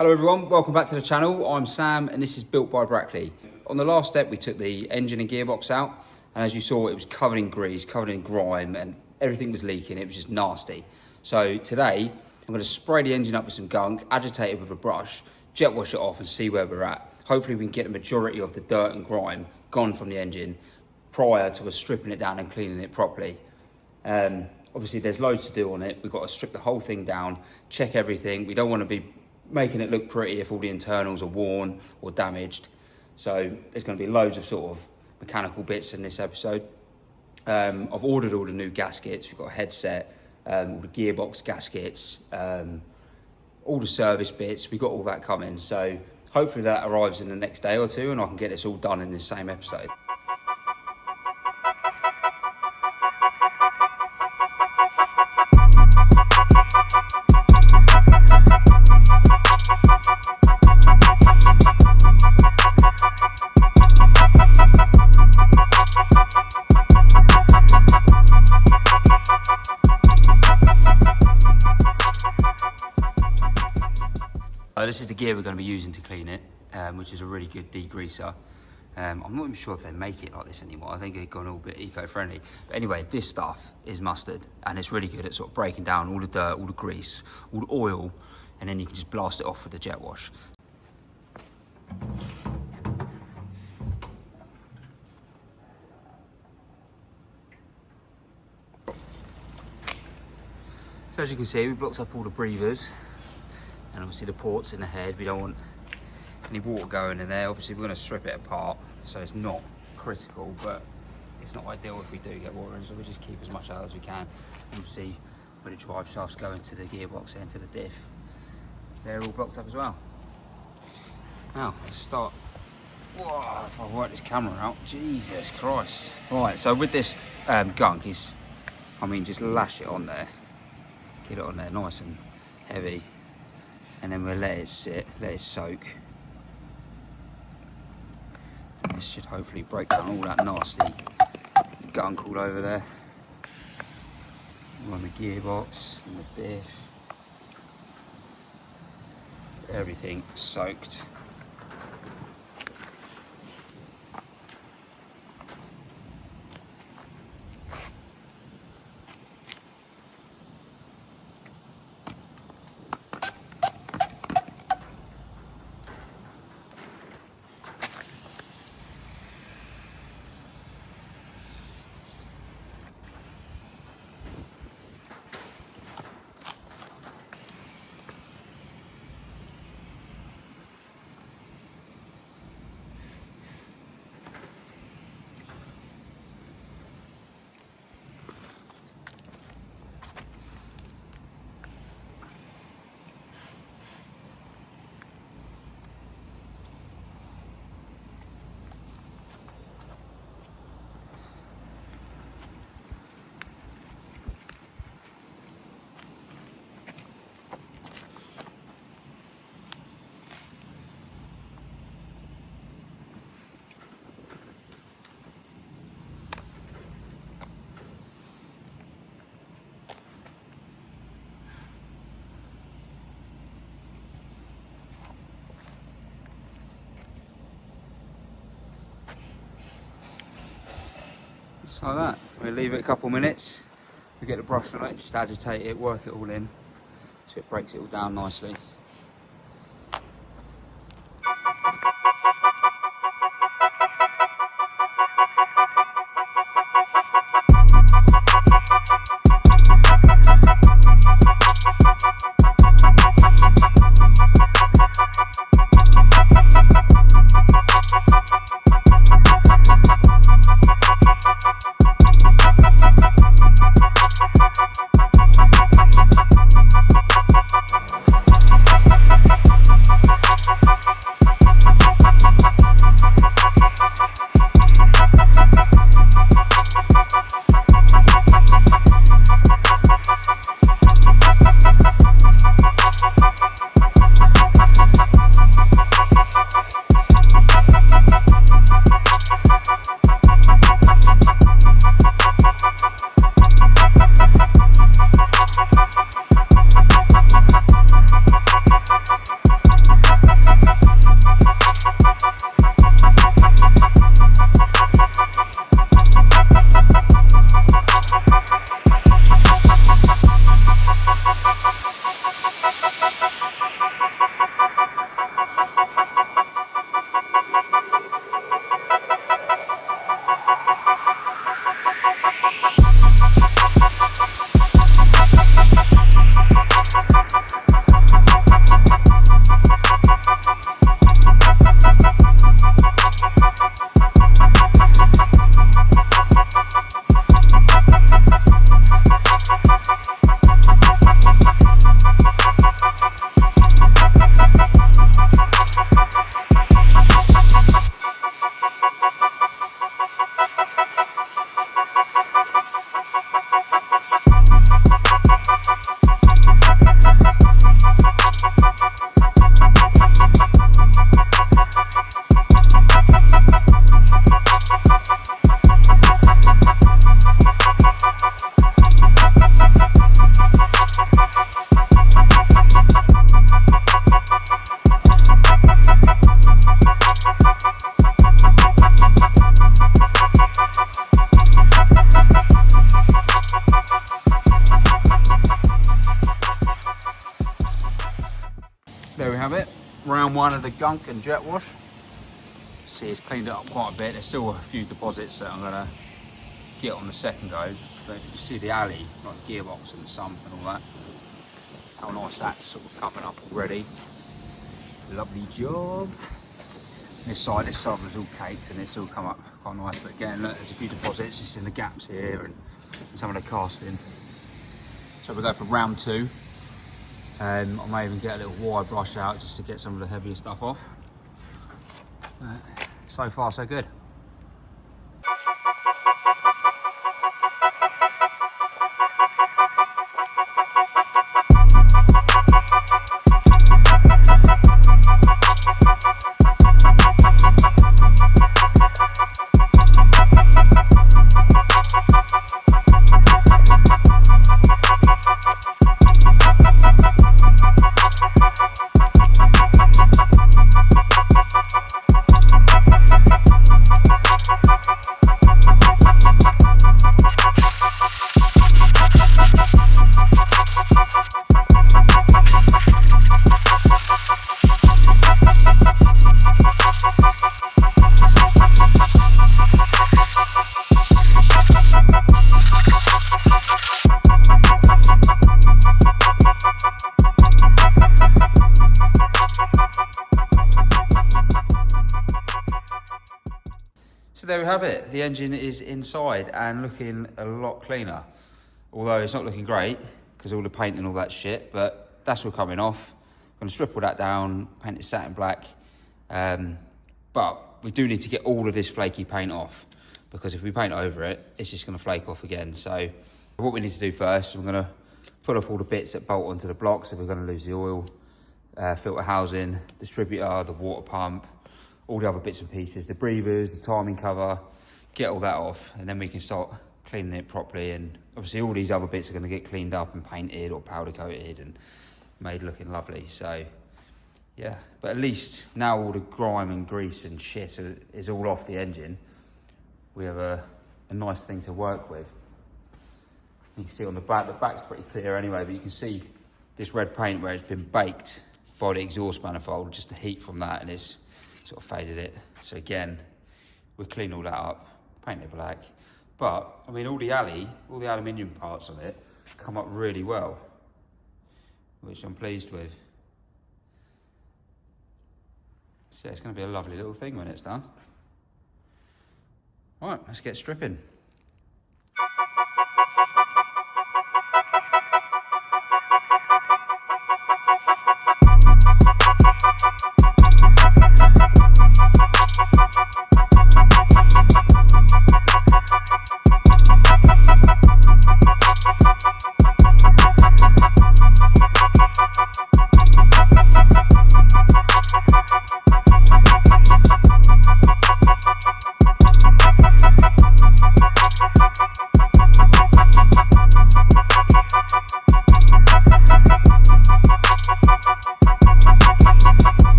Hello everyone, welcome back to the channel. I'm Sam and this is Built by Brackley. On the last step we took the engine and gearbox out, and as you saw it was covered in grease, covered in grime, and everything was leaking. It was just nasty. So today I'm going to spray the engine up with some gunk, agitate it with a brush, jet wash it off and see where we're at. Hopefully we can get the majority of the dirt and grime gone from the engine prior to us stripping it down and cleaning it properly. Obviously there's loads to do on it. We've got to strip the whole thing down, check everything. We don't want to be making it look pretty if all the internals are worn or damaged. So there's going to be loads of sort of mechanical bits in this episode. I've ordered all the new gaskets. We've got a headset, all the gearbox gaskets, all the service bits. We've got all that coming. So hopefully that arrives in the next day or two and I can get this all done in this same episode. This is the gear we're going to be using to clean it, which is a really good degreaser. I'm not even sure if they make it like this anymore. I think they've gone all a bit eco-friendly. But anyway, this stuff is mustard, and it's really good at sort of breaking down all the dirt, all the grease, all the oil, and then you can just blast it off with the jet wash. So as you can see, we blocked up all the breathers. And obviously the ports in the head, we don't want any water going in there. Obviously we're going to strip it apart, so it's not critical, but it's not ideal if we do get water in, so we just keep as much out as we can. You'll see where the drive shafts go into the gearbox and into the diff. They're all blocked up as well. Now, let's start. Whoa, if I work this camera out, Jesus Christ. Right, so with this gunk, just lash it on there. Get it on there nice and heavy. And then we'll let it sit, let it soak. And this should hopefully break down all that nasty gunk all over there. On the gearbox and the diff. Everything soaked. Just like that. We'll leave it a couple minutes. We get the brush on it, just agitate it, work it all in, so it breaks it all down nicely. There we have it, round one of the gunk and jet wash. See, it's cleaned it up quite a bit. There's still a few deposits that I'm gonna get on the second go. But you see the alley, like the gearbox and the sump and all that. How nice that's sort of coming up already. Lovely job. This side was all caked and it's all come up quite nice. But again, look, there's a few deposits just in the gaps here and some of the casting. So we'll go for round two. I may even get a little wire brush out just to get some of the heavier stuff off. So far, so good. So there we have it. The engine is inside and looking a lot cleaner. Although it's not looking great because all the paint and all that shit, but that's all coming off. I'm gonna strip all that down, paint it satin black. But we do need to get all of this flaky paint off because if we paint over it, it's just gonna flake off again. So what we need to do first, we're gonna pull off all the bits that bolt onto the block. So we're gonna lose the oil, filter housing, distributor, the water pump, all the other bits and pieces, the breathers, the timing cover, get all that off, and then we can start cleaning it properly. And obviously all these other bits are gonna get cleaned up and painted or powder coated and made looking lovely. So yeah, but at least now all the grime and grease and shit is all off the engine. We have a nice thing to work with. You can see on the back's pretty clear anyway, but you can see this red paint where it's been baked by the exhaust manifold, just the heat from that, and it's sort of faded it. So again, we'll clean all that up, paint it black. But I mean, all the aluminium parts of it come up really well, which I'm pleased with. So it's going to be a lovely little thing when it's done. All right, let's get stripping.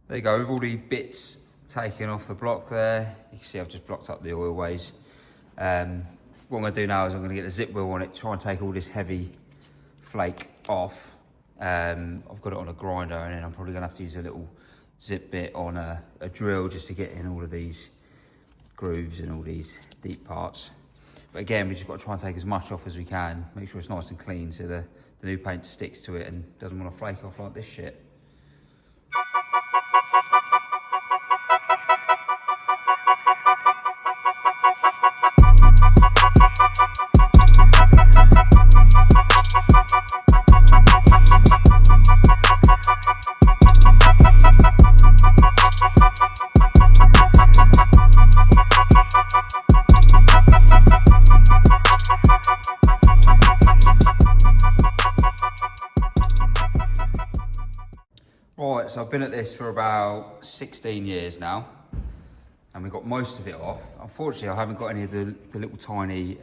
There you go, with all the bits taken off the block there, you can see I've just blocked up the oil ways. What I'm going to do now is I'm going to get the zip wheel on it, try and take all this heavy flake off. I've got it on a grinder, and then I'm probably going to have to use a little zip bit on a drill just to get in all of these grooves and all these deep parts. But again, we just got to try and take as much off as we can, make sure it's nice and clean so the new paint sticks to it and doesn't want to flake off like this shit. so I've been at this for about 16 years now, and we got most of it off. Unfortunately, I haven't got any of the little tiny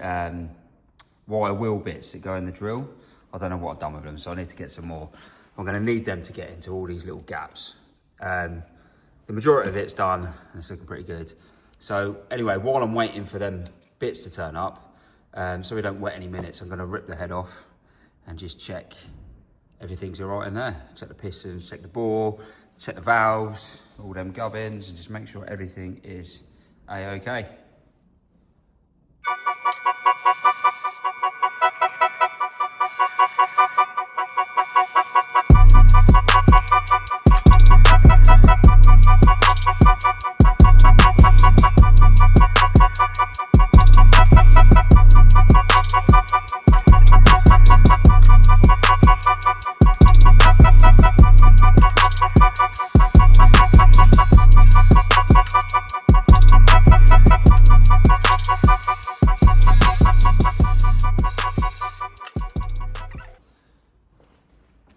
wire wheel bits that go in the drill. I don't know what I've done with them, so I need to get some more. I'm gonna need them to get into all these little gaps. The majority of it's done, and it's looking pretty good. So anyway, while I'm waiting for them bits to turn up, so we don't wet any minutes, I'm gonna rip the head off and just check everything's all right in there. Check the pistons, check the bore, check the valves, all them gubbins, and just make sure everything is A-okay.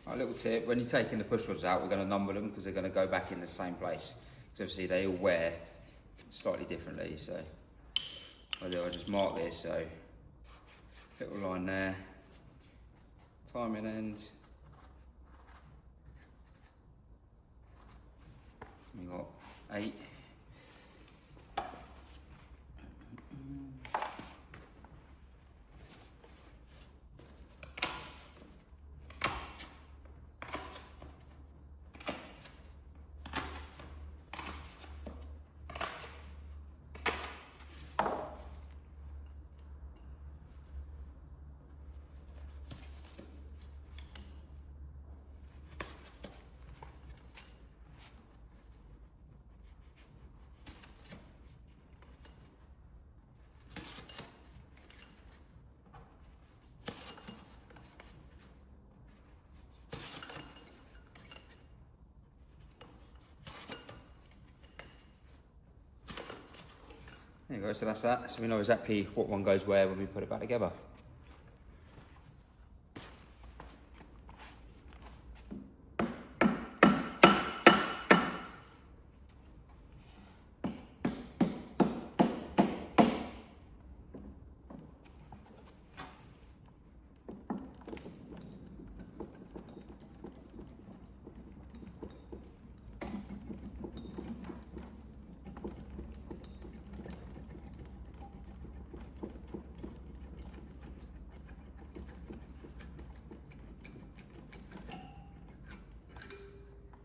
A little tip, when you're taking the push rods out, we're going to number them because they're going to go back in the same place. Because obviously they all wear slightly differently, so what I do, I just mark this, so little line there, timing end, we got 8. There you go, so that's that. So we know exactly what one goes where when we put it back together.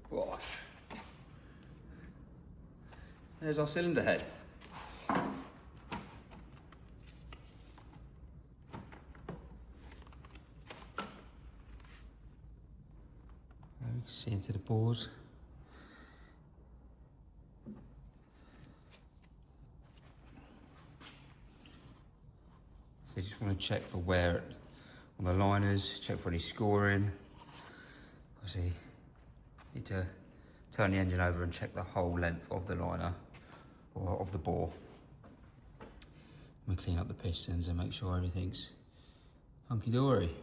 Gosh. There's our cylinder head. See into the bores. So you just want to check for wear on the liners, check for any scoring. Obviously, need to turn the engine over and check the whole length of the liner or of the bore. We clean up the pistons and make sure everything's hunky-dory.